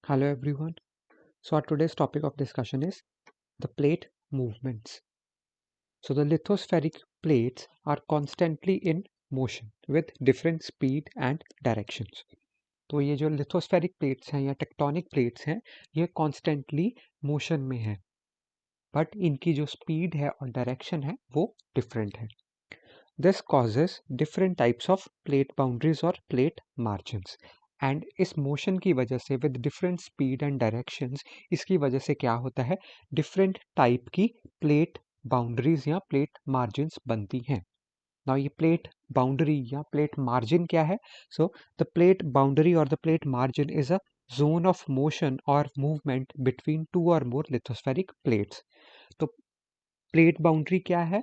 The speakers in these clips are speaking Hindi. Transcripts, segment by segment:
Hello everyone. So our today's topic of discussion is the plate movements. So the lithospheric plates are constantly in motion with different speed and directions. तो ये जो लिथोस्फेरिक प्लेट्स हैं या टेक्टोनिक प्लेट्स हैं ये कॉन्स्टेंटली मोशन में है बट इनकी जो स्पीड है और डायरेक्शन है वो डिफरेंट है. This causes different types of plate boundaries और प्लेट मार्जिन्स एंड इस मोशन की वजह से with different speed and directions इसकी वजह से क्या होता है डिफरेंट टाइप की प्लेट बाउंड्रीज या प्लेट मार्जिन्स बनती हैं. नाउ ये प्लेट बाउंड्री या प्लेट मार्जिन क्या है? सो द प्लेट बाउंड्री और the plate margin is a zone of motion और मूवमेंट बिटवीन टू और मोर लिथोस्फेरिक प्लेट्स. तो प्लेट बाउंड्री क्या है?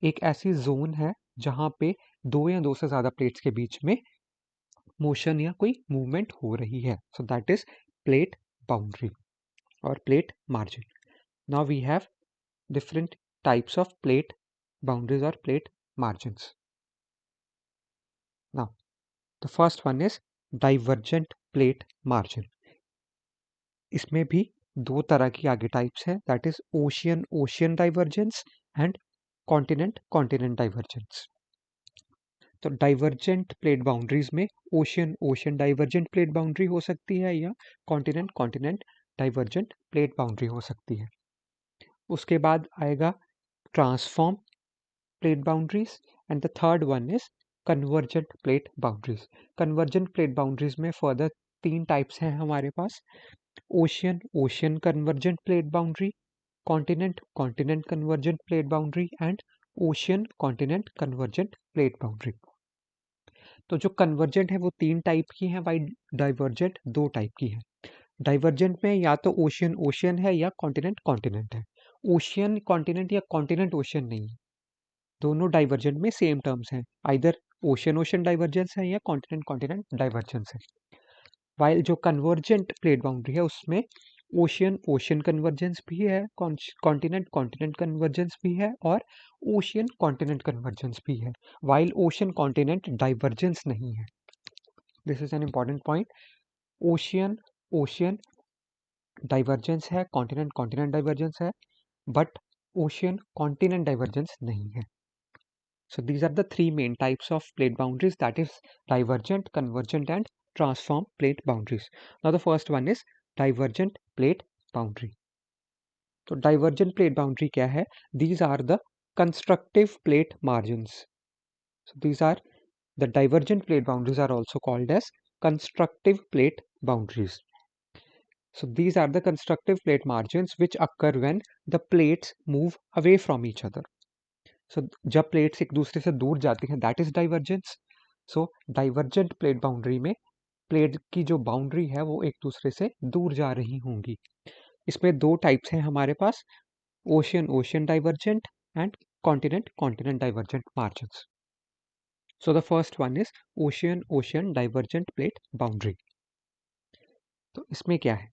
एक ऐसी जोन है जहां पे दो या दो से ज्यादा प्लेट्स के बीच में मोशन या कोई मूवमेंट हो रही है. So that is plate boundary और plate margin. Now we have different types of plate boundaries और plate margins. Now the first one is divergent plate margin. इसमें भी दो तरह की आगे टाइप्स हैं that is ocean ocean divergence and continent continent divergence. तो डाइवर्जेंट प्लेट बाउंड्रीज में ocean ocean divergent plate boundary हो सकती है या continent continent divergent plate boundary हो सकती है. उसके बाद आएगा transform plate boundaries and the third one is convergent plate boundaries. Convergent plate boundaries में फर्दर तीन टाइप्स हैं हमारे पास. Ocean ocean convergent plate boundary, continent continent convergent plate boundary and ocean continent convergent plate boundary. तो जो कन्वर्जेंट है वो तीन टाइप की है वाई डाइवर्जेंट दो टाइप की है. डाइवर्जेंट में या तो ओशियन ओशियन है या कॉन्टिनेंट कॉन्टिनेंट है. ओशियन कॉन्टिनेंट या कॉन्टिनेंट ओशियन नहीं है. दोनों डाइवर्जेंट में सेम टर्म्स हैं. आइदर ओशियन ओशियन डाइवर्जेंस है या कॉन्टिनेंट कॉन्टिनेंट डाइवर्जेंस है. वाइल जो कन्वर्जेंट प्लेट बाउंड्री है उसमें ओशियन ओशियन कन्वर्जेंस भी है, कॉन्टिनेंट कॉन्टिनेंट कन्वर्जेंस भी है और ओशियन कॉन्टिनेंट कन्वर्जेंस भी है. वाइल ओशियन कॉन्टिनेंट डाइवर्जेंस नहीं है. This is an important point. Ocean ocean divergence है, कॉन्टिनेंट कॉन्टिनेंट डाइवर्जेंस है बट ओशियन कॉन्टिनेंट डाइवर्जेंस नहीं है. So these are the three main types of plate boundaries, that is divergent, convergent and transform plate boundaries. Now the first one is divergent plate boundary. So divergent plate boundary क्या है? These are the constructive plate margins. So these are the divergent plate boundaries are also called as constructive plate boundaries. So these are the constructive plate margins which occur when the plates move away from each other. सो जब प्लेट्स एक दूसरे से दूर जाती हैं that is divergence. So divergent plate boundary में प्लेट की जो बाउंड्री है वो एक दूसरे से दूर जा रही होंगी. इसमें दो टाइप्स हैं हमारे पास, ocean ocean divergent and continent continent divergent margins. So the first one is ocean ocean divergent plate boundary. तो इसमें क्या है?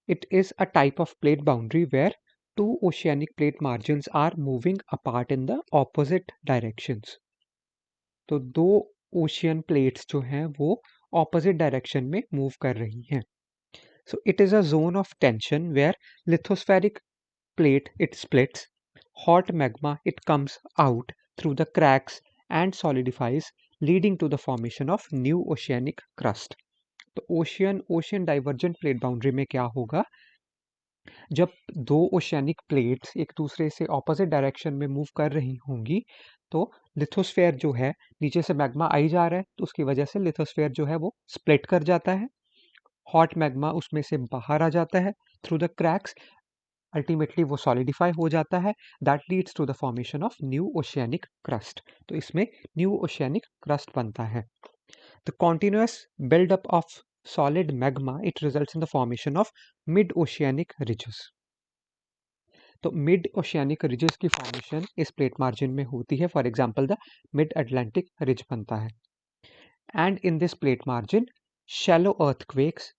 It is a type of plate boundary where two oceanic plate margins are moving apart in the opposite directions. तो दो ओशियन प्लेट्स जो हैं वो ऑपोजिट डायरेक्शन में मूव कर रही हैं. So it is a zone of tension where lithospheric plate it splits, hot magma it comes out through the cracks and solidifies leading to the formation of new oceanic crust. तो ocean ocean divergent plate boundary में क्या होगा? जब दो ओशियनिक प्लेट्स एक दूसरे से ऑपोजिट डायरेक्शन में मूव कर रही होंगी तो लिथोस्फेयर जो है नीचे से मैग्मा आई जा रहा है तो उसकी वजह से लिथोस्फेयर जो है वो स्प्लिट कर जाता है. हॉट मैग्मा उसमें से बाहर आ जाता है थ्रू द क्रैक्स. अल्टीमेटली वो सॉलिडिफाई हो जाता है. That leads to the formation of new oceanic crust. तो इसमें न्यू ओशियनिक क्रस्ट बनता है. The continuous buildup of solid magma it results in the formation of mid oceanic ridges. तो मिड ओशियानिक रिजेस की फॉर्मेशन इस प्लेट मार्जिन में होती है. For example the mid Atlantic ridge बनता है. And in this plate margin shallow earthquakes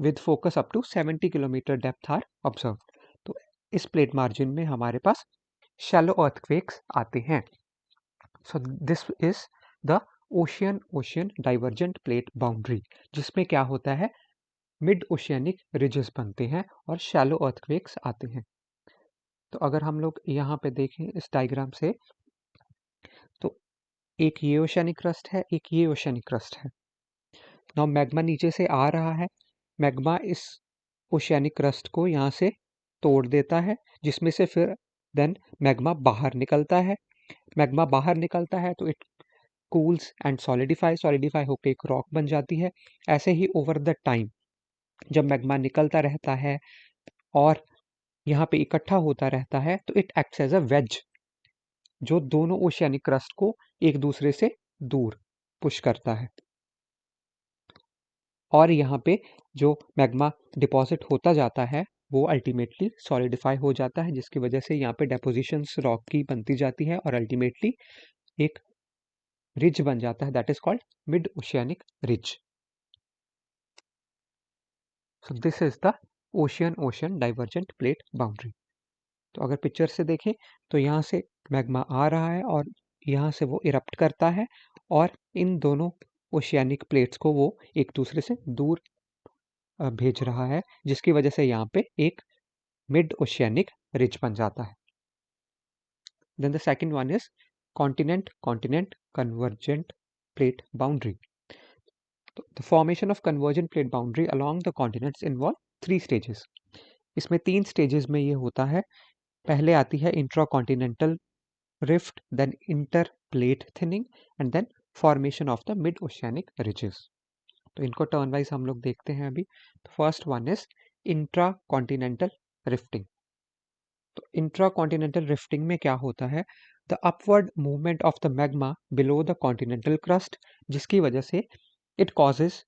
with focus up to 70 kilometre depth are observe. तो इस प्लेट मार्जिन में हमारे पास शैलो अर्थक्वेक्स आते हैं. So this is the ocean ocean divergent plate boundary जिसमें क्या होता है मिड ओशियानिक रिजेस बनते हैं और शैलो अर्थक्वेक्स आते हैं। तो अगर हम लोग यहाँ पे देखें इस डायग्राम से, तो एक ये ओशियानिक क्रस्ट है, एक ये ओशियानिक क्रस्ट है। नाउ मैग्मा नीचे से आ रहा है, मैग्मा इस ओशियानिक क्रस्ट को यहाँ से तोड़ देता है, जिसमें से फिर देन मैग्मा बाहर निकलता है। मैग्मा बाहर निकलता है तो इट कूल्स एंड सॉलिडिफाई होकर एक रॉक बन जाती है। ऐसे ही ओवर द टाइम जब मैग्मा निकलता रहता है और यहाँ पे इकट्ठा होता रहता है, तो it acts as a wedge, जो दोनों ओशियानिक क्रस्ट को एक दूसरे से दूर पुश करता है। और यहाँ पे जो मैग्मा डिपॉजिट होता जाता है वो अल्टीमेटली सॉलिडिफाई हो जाता है, जिसकी वजह से यहाँ पे डेपोजिशंस रॉक की बनती जाती है और अल्टीमेटली एक रिज बन जाता है, that is called mid oceanic ridge. So this is the ocean divergent plate boundary. तो अगर पिक्चर से देखें तो यहाँ से मैग्मा आ रहा है और यहाँ से वो इरप्ट करता है और इन दोनों ओशियानिक प्लेट्स को वो एक दूसरे से दूर भेज रहा है, जिसकी वजह से यहाँ पे एक मिड ओशियानिक रिज बन जाता है। Then the second one is continent continent convergent plate boundary. The formation of convergent plate boundary along the continents involve 3 stages. इसमें 3 स्टेजेस में ये होता है। पहले आती है intra continental rift, then inter plate thinning and then formation of the mid oceanic ridges. तो इनको टर्न वाइज हम लोग देखते हैं अभी। तो first one is intra continental rifting. तो इंट्रा कॉन्टिनेंटल रिफ्टिंग में क्या होता है, the upward movement of the magma below the continental crust, जिसकी वजह से it causes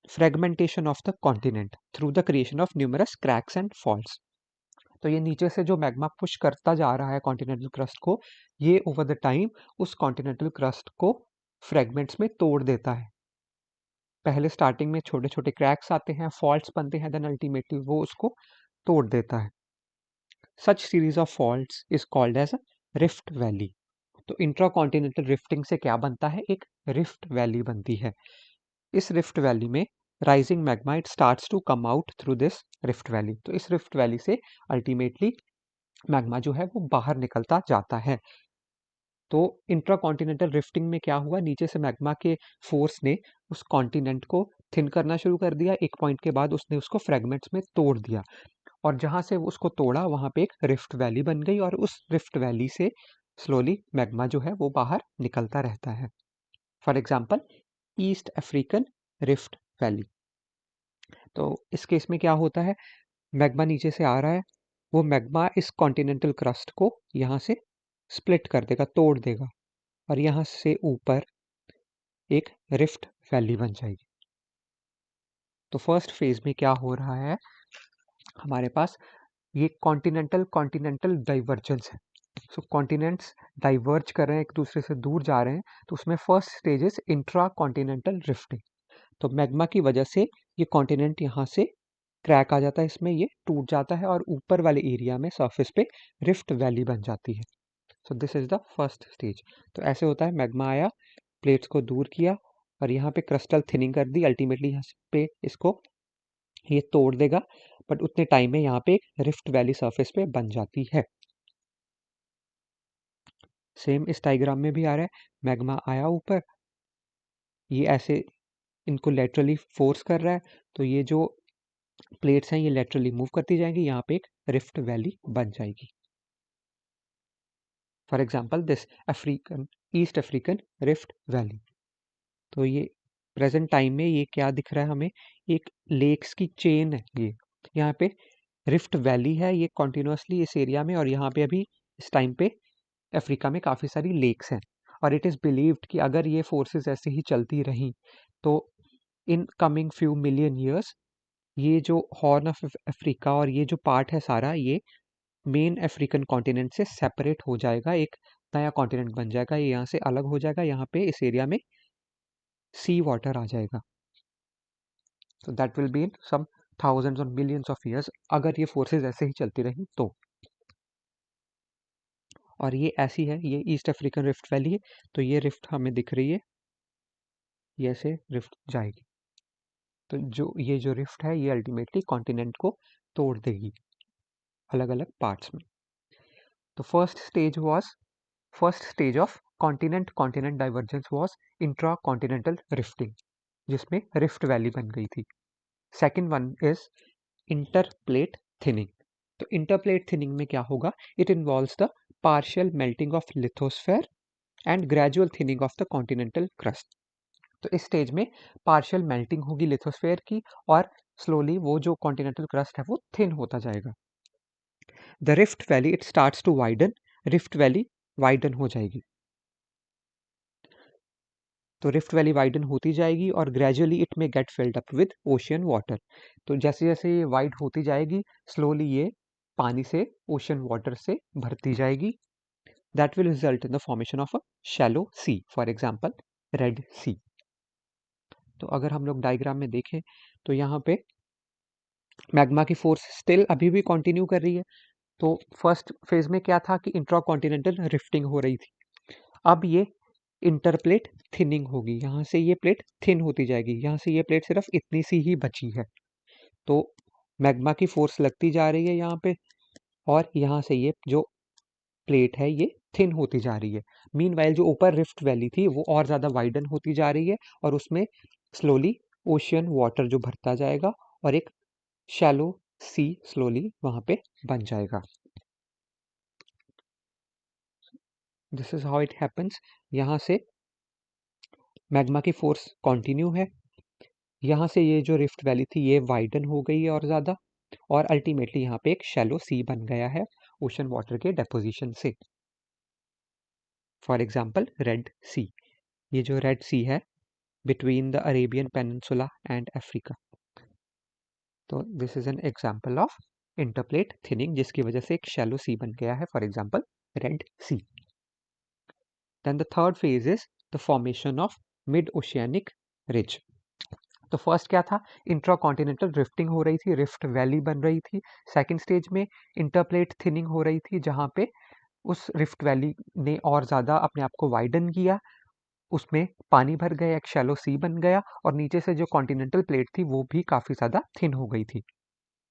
fragmentation of the continent through the creation of numerous cracks and faults. तो ये नीचे से जो मैग्मा पुश करता जा रहा है कॉन्टिनेंटल क्रस्ट को, ये ओवर द टाइम उस कॉन्टिनेंटल क्रस्ट को फ्रेगमेंट्स में तोड़ देता है। पहले स्टार्टिंग में छोटे छोटे क्रैक्स आते हैं, फॉल्ट्स बनते हैं, देन अल्टीमेटली वो उसको तोड़ देता है। Such series of faults is called as a rift valley. तो इंट्राकॉन्टिनेंटल रिफ्टिंग से क्या बनता है, एक रिफ्ट वैली बनती है। इस रिफ्ट वैली में rising magma it starts to come out through this rift valley. तो इस रिफ्ट वैली से अल्टीमेटली मैग्मा जो है वो बाहर निकलता जाता है। तो इंट्राकॉन्टिनेंटल रिफ्टिंग में क्या हुआ, नीचे से मैग्मा के फोर्स ने उस कॉन्टिनेंट को थिन करना शुरू कर दिया। एक पॉइंट के बाद उसने उसको फ्रेगमेंट्स में तोड़ दिया और जहाँ से उसको तोड़ा वहाँ पे एक रिफ्ट वैली बन गई और उस रिफ्ट वैली से स्लोली मैग्मा जो है वो बाहर निकलता रहता है। For example east African rift valley. तो इस केस में क्या होता है, मैग्मा नीचे से आ रहा है, वो मैग्मा इस कॉन्टिनेंटल क्रस्ट को यहाँ से स्प्लिट कर देगा, तोड़ देगा और यहाँ से ऊपर एक रिफ्ट वैली बन जाएगी। तो फर्स्ट फेज में क्या हो रहा है, हमारे पास ये कॉन्टिनेंटल कॉन्टिनेंटल डाइवर्जेंस है। सो कॉन्टिनेंट्स डाइवर्ज कर रहे हैं, एक दूसरे से दूर जा रहे हैं, तो उसमें first stage is intra continental rifting. तो मैग्मा की वजह से ये कॉन्टिनेंट यहाँ से क्रैक आ जाता है, इसमें ये टूट जाता है और ऊपर वाले एरिया में सरफेस पे रिफ्ट वैली बन जाती है। So this is the first stage. तो ऐसे होता है, मैग्मा आया, प्लेट्स को दूर किया और यहाँ पे क्रिस्टल थिनिंग कर दी, अल्टीमेटली यहाँ पे इसको ये तोड़ देगा, बट उतने टाइम में यहाँ पे एक रिफ्ट वैली सरफेस पे बन जाती है। सेम इस डायग्राम में भी आ रहा है, मैग्मा आया ऊपर, ये ऐसे इनको लेटरली फोर्स कर रहा है, तो ये जो प्लेट्स हैं ये लेटरली मूव करती जाएंगी, यहाँ पे एक रिफ्ट वैली बन जाएगी। For example this African east African rift valley. तो ये प्रेजेंट टाइम में ये क्या दिख रहा है हमें, एक लेक्स की चेन है ये, यहाँ पे रिफ्ट वैली है ये कॉन्टिन्यूसली इस एरिया में, और यहाँ पे अभी इस टाइम पे अफ्रीका में काफ़ी सारी लेक्स हैं। और इट इज़ बिलीव्ड कि अगर ये फोर्सेस ऐसे ही चलती रहीं तो in coming few million years ये जो हॉर्न ऑफ अफ्रीका और ये जो पार्ट है सारा, ये मेन अफ्रीकन कॉन्टिनेंट से सेपरेट हो जाएगा, एक नया कॉन्टिनेंट बन जाएगा, ये यहाँ से अलग हो जाएगा, यहाँ पे इस एरिया में सी वाटर आ जाएगा। तो that will be in some thousands और मिलियंस ऑफ ईयर्स, अगर ये फोर्सेस ऐसे ही चलती रहीं तो। और ये ऐसी है, ये ईस्ट अफ्रीकन रिफ्ट वैली है, तो ये रिफ्ट हमें दिख रही है, ये ऐसे रिफ्ट जाएगी। तो जो ये जो रिफ्ट है ये अल्टीमेटली कॉन्टिनेंट को तोड़ देगी अलग अलग पार्ट्स में। तो first stage of continent continent divergence was intra continental rifting, जिसमें रिफ्ट वैली बन गई थी। Second one is interplate thinning. तो इंटरप्लेट थिनिंग में क्या होगा, it involves the partial melting of lithosphere and gradual thinning of the continental crust. तो इस स्टेज में पार्शियल मेल्टिंग होगी लिथोस्फेयर की और स्लोली वो जो कॉन्टिनेंटल क्रस्ट है वो थिन होता जाएगा। The rift valley it starts to widen, rift valley widen हो जाएगी। तो रिफ्ट वैली वाइडन होती जाएगी और ग्रेजुअली इट में get filled up with ocean water. तो जैसे जैसे ये वाइड होती जाएगी स्लोली ये पानी से ओशियन वाटर से भरती जाएगी। That will result in the formation of a shallow sea, for example Red Sea. तो अगर हम लोग डायग्राम में देखें तो यहाँ पे मैग्मा की फोर्स स्टिल अभी भी कंटिन्यू कर रही है। तो फर्स्ट फेज में क्या था कि इंट्रा कॉन्टिनेंटल रिफ्टिंग हो रही थी, अब ये इंटरप्लेट थिनिंग होगी, यहाँ से ये प्लेट थिन होती जाएगी, यहाँ से ये प्लेट सिर्फ इतनी सी ही बची है। तो मैग्मा की फोर्स लगती जा रही है यहाँ पे और यहाँ से ये जो प्लेट है ये थिन होती जा रही है। मीनवाइल जो ऊपर रिफ्ट वैली थी वो और ज़्यादा वाइडन होती जा रही है और उसमें स्लोली ओशियन वाटर जो भरता जाएगा और एक शैलो सी स्लोली वहाँ पे बन जाएगा। This is how it happens. यहाँ से मैग्मा की फोर्स कंटिन्यू है, यहाँ से ये जो रिफ्ट वैली थी ये वाइडन हो गई है और ज़्यादा, और अल्टीमेटली यहाँ पे एक शैलो सी बन गया है ओशन वाटर के डेपोजिशन से। फॉर एग्जाम्पल रेड सी, ये जो रेड सी है between the Arabian peninsula and Africa. तो this is an example of interplate thinning जिसकी वजह से एक शैलो सी बन गया है, for example Red Sea. Then the third phase is the formation of mid oceanic ridge. तो फर्स्ट क्या था, इंट्रा कॉन्टिनेंटल रिफ्टिंग हो रही थी, रिफ्ट वैली बन रही थी। सेकंड स्टेज में इंटरप्लेट थिनिंग हो रही थी जहाँ पे उस रिफ्ट वैली ने और ज़्यादा अपने आप को वाइडन किया, उसमें पानी भर गया, एक शैलो सी बन गया और नीचे से जो कॉन्टिनेंटल प्लेट थी वो भी काफ़ी ज़्यादा थिन हो गई थी।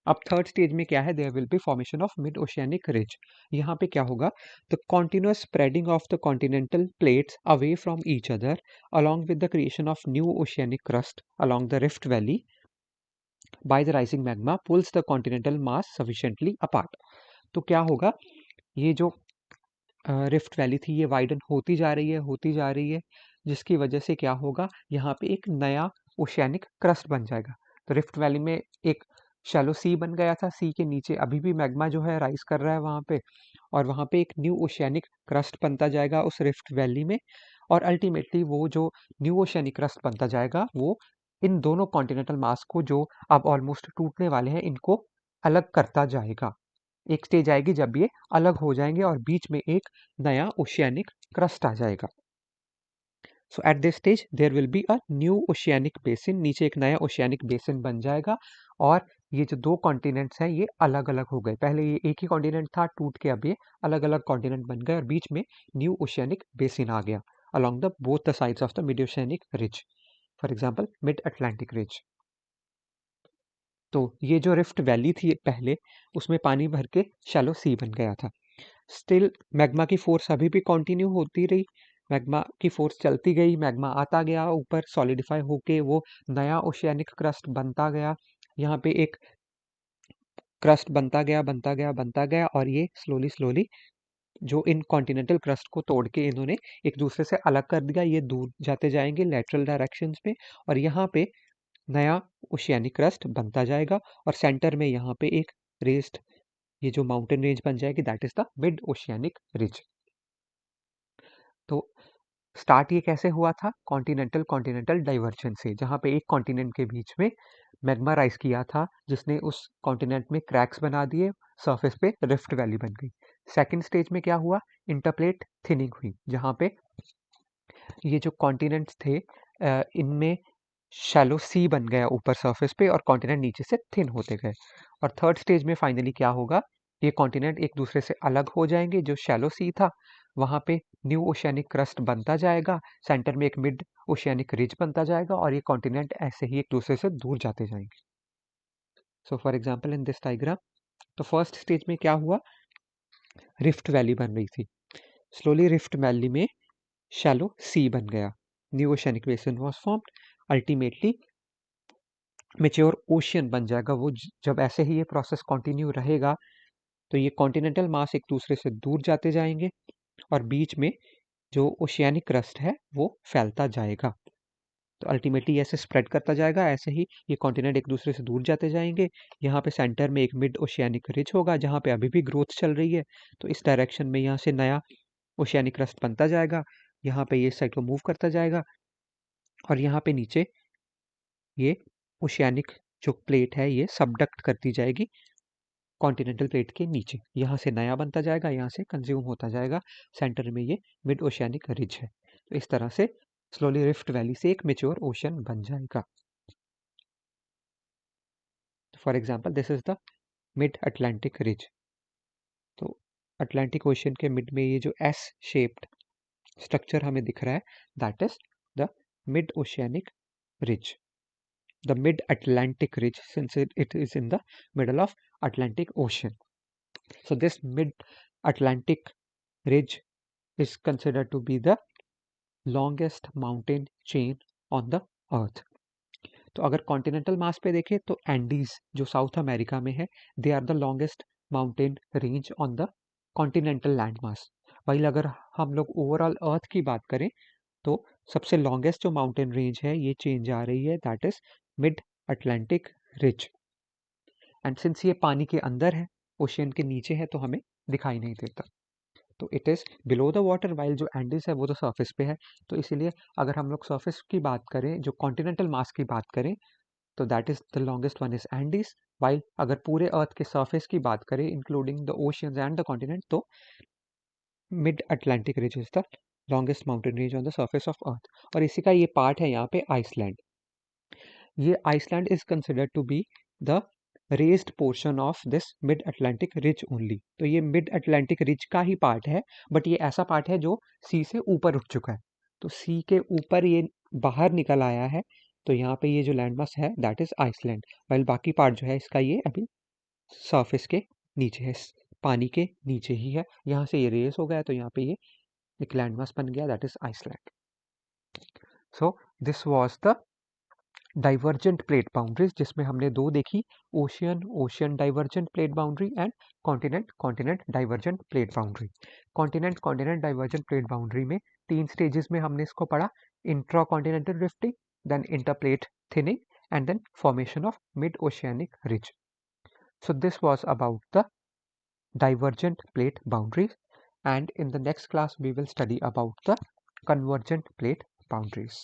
अब थर्ड स्टेज में क्या है, there will be formation of mid oceanic ridge. यहाँ पे क्या होगा, the continuous spreading of the continental plates away from each other along with the creation of new oceanic crust along the rift valley by the rising magma pulls the continental mass sufficiently apart। तो क्या होगा, ये जो रिफ्ट वैली थी ये वाइडन होती जा रही है जिसकी वजह से क्या होगा, यहाँ पे एक नया ओशियानिक क्रस्ट बन जाएगा। तो रिफ्ट वैली में एक शैलो सी बन गया था, सी के नीचे अभी भी मैग्मा जो है राइज कर रहा है वहाँ पे, और वहाँ पे एक न्यू ओशियानिक क्रस्ट बनता जाएगा उस रिफ्ट वैली में, और अल्टीमेटली वो जो न्यू ओशियानिक क्रस्ट बनता जाएगा वो इन दोनों कॉन्टिनेंटल मास को जो अब ऑलमोस्ट टूटने वाले हैं इनको अलग करता जाएगा। एक स्टेज आएगी जब ये अलग हो जाएंगे और बीच में एक नया ओशियानिक क्रस्ट आ जाएगा। So at this stage there will be a new oceanic basin, नीचे एक नया ओशियानिक बेसिन बन जाएगा और ये जो दो कॉन्टिनेंट्स हैं ये अलग अलग हो गए। पहले ये एक ही कॉन्टिनेंट था, टूट के अब ये अलग अलग कॉन्टिनेंट बन गए और बीच में न्यू ओशियानिक बेसिन आ गया along the both the sides of the mid-oceanic ridge, for example mid-Atlantic ridge। तो ये जो रिफ्ट वैली थी पहले उसमें पानी भर के शैलो सी बन गया था। स्टिल मैग्मा की फोर्स अभी भी कंटिन्यू होती रही, मैग्मा की फोर्स चलती गई, मैग्मा आता गया ऊपर सॉलिडिफाई होके वो नया ओशियानिक क्रस्ट बनता गया। यहाँ पे एक क्रस्ट बनता गया और ये स्लोली स्लोली जो इन कॉन्टिनेंटल क्रस्ट को तोड़ के इन्होंने एक दूसरे से अलग कर दिया, ये दूर जाते जाएंगे लेटरल डायरेक्शंस में और यहाँ पे नया ओशियानिक क्रस्ट बनता जाएगा और सेंटर में यहाँ पे एक रेस्ड ये जो माउंटेन रेंज बन जाएगी that is the mid oceanic ridge. तो स्टार्ट ये कैसे हुआ था, कॉन्टिनेंटल कॉन्टिनेंटल डाइवर्जन से, जहाँ पे एक कॉन्टिनेंट के बीच में मैग्मा राइज किया था जिसने उस कॉन्टिनेंट में क्रैक्स बना दिए, सरफेस पे रिफ्ट वैली बन गई। सेकंड स्टेज में क्या हुआ, इंटरप्लेट थिनिंग हुई जहाँ पे ये जो कॉन्टिनेंट्स थे इनमें शैलो सी बन गया ऊपर सरफेस पे और कॉन्टिनेंट नीचे से थिन होते गए। और थर्ड स्टेज में फाइनली क्या होगा, ये कॉन्टिनेंट एक दूसरे से अलग हो जाएंगे, जो शैलो सी था वहाँ पे न्यू ओशियानिक क्रस्ट बनता जाएगा, सेंटर में एक मिड ओशियानिक रिज बनता जाएगा और ये कॉन्टिनेंट ऐसे ही एक दूसरे से दूर जाते जाएंगे। So for example in this diagram, तो फर्स्ट स्टेज में क्या हुआ, रिफ्ट वैली बन रही थी, स्लोली रिफ्ट वैली में शैलो सी बन गया, new oceanic basin was formed, ultimately mature ocean बन जाएगा। वो जब ऐसे ही ये प्रोसेस कंटिन्यू रहेगा तो ये कॉन्टिनेंटल मास एक दूसरे से दूर जाते जाएंगे और बीच में जो ओशियानिक क्रस्ट है वो फैलता जाएगा। तो अल्टीमेटली ऐसे स्प्रेड करता जाएगा, ऐसे ही ये कॉन्टिनेंट एक दूसरे से दूर जाते जाएंगे। यहाँ पे सेंटर में एक मिड ओशियानिक रिज होगा जहाँ पे अभी भी ग्रोथ चल रही है, तो इस डायरेक्शन में यहाँ से नया ओशियानिक क्रस्ट बनता जाएगा, यहाँ पे ये साइड को मूव करता जाएगा और यहाँ पे नीचे ये ओशियानिक जो प्लेट है ये सबडक्ट करती जाएगी कॉन्टिनेंटल प्लेट के नीचे, यहाँ से नया बनता जाएगा, यहाँ से कंज्यूम होता जाएगा, सेंटर में ये मिड ओशियानिक रिज है। तो इस तरह से स्लोली रिफ्ट वैली से एक मेच्योर ओशन बन जाएगा। For example this is the mid Atlantic ridge. तो अटलांटिक ओशन के मिड में ये जो एस शेप्ड स्ट्रक्चर हमें दिख रहा है, that is the mid oceanic ridge, the mid-Atlantic ridge, since it is in the middle of Atlantic Ocean. So this mid-Atlantic ridge is considered to be the longest mountain chain on the earth. तो अगर कॉन्टिनेंटल मास पे देखें तो एंडीज जो साउथ अमेरिका में है, they are the longest mountain range on the continental land mass. वही अगर हम लोग ओवरऑल अर्थ की बात करें तो सबसे लॉन्गेस्ट जो माउंटेन रेंज है ये चेंज आ रही है, that is mid Atlantic ridge. And since ये पानी के अंदर है, ओशियन के नीचे है, तो हमें दिखाई नहीं देता, तो it is below the water, while जो एंडीज है वो तो सरफेस पे है। तो इसीलिए अगर हम लोग सरफेस की बात करें, जो कॉन्टिनेंटल मास की बात करें, तो that is the longest one is Andes, while अगर पूरे अर्थ के सरफेस की बात करें including the oceans and the continent, तो mid Atlantic ridge is the longest mountain range on the surface of earth. और इसी का ये पार्ट है यहाँ पे आइसलैंड। ये Iceland is considered to be the raised portion of this mid Atlantic ridge only. तो ये मिड अटलांटिक रिज का ही पार्ट है, बट ये ऐसा पार्ट है जो सी से ऊपर उठ चुका है, तो सी के ऊपर ये बाहर निकल आया है। तो यहाँ पे ये जो लैंडमास है दैट इज आइसलैंड, वाइल बाकी पार्ट जो है इसका ये अभी सरफेस के नीचे है, पानी के नीचे ही है। यहाँ से ये रेस हो गया तो यहाँ पे ये एक लैंडमास बन गया, that is Iceland. So this was the divergent plate boundaries, जिसमें हमने दो देखी, ocean ocean divergent plate boundary and continent continent divergent plate boundary. Continent continent divergent plate boundary में तीन स्टेजेस में हमने इसको पढ़ा, intra continental rifting, then interplate thinning and then formation of mid oceanic ridge. So this was about the divergent plate boundaries, and in the next class we will study about the convergent plate boundaries.